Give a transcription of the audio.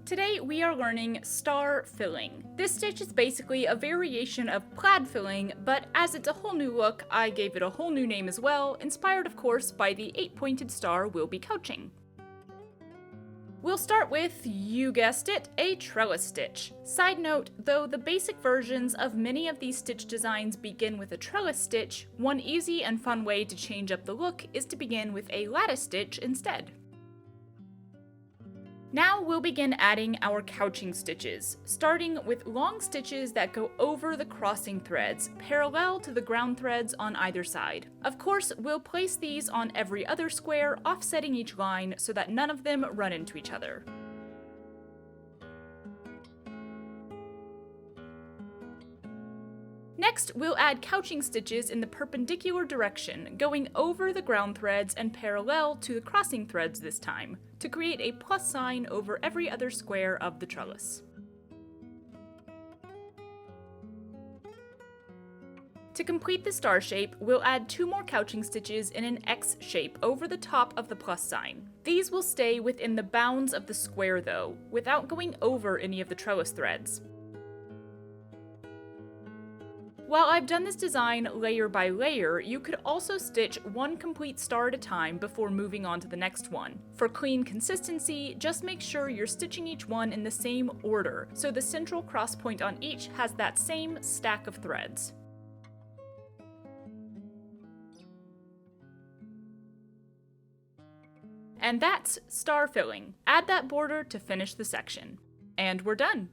Today we are learning star filling. This stitch is basically a variation of plaid filling, but as it's a whole new look, I gave it a whole new name as well, inspired of course by the 8-pointed star we'll be couching. We'll start with, you guessed it, a trellis stitch. Side note, though the basic versions of many of these stitch designs begin with a trellis stitch, one easy and fun way to change up the look is to begin with a lattice stitch instead. Now we'll begin adding our couching stitches, starting with long stitches that go over the crossing threads, parallel to the ground threads on either side. Of course, we'll place these on every other square, offsetting each line so that none of them run into each other. Next, we'll add couching stitches in the perpendicular direction, going over the ground threads and parallel to the crossing threads this time, to create a plus sign over every other square of the trellis. To complete the star shape, we'll add 2 more couching stitches in an X shape over the top of the plus sign. These will stay within the bounds of the square though, without going over any of the trellis threads. While I've done this design layer by layer, you could also stitch one complete star at a time before moving on to the next one. For clean consistency, just make sure you're stitching each one in the same order, so the central cross point on each has that same stack of threads. And that's star filling. Add that border to finish the section. And we're done!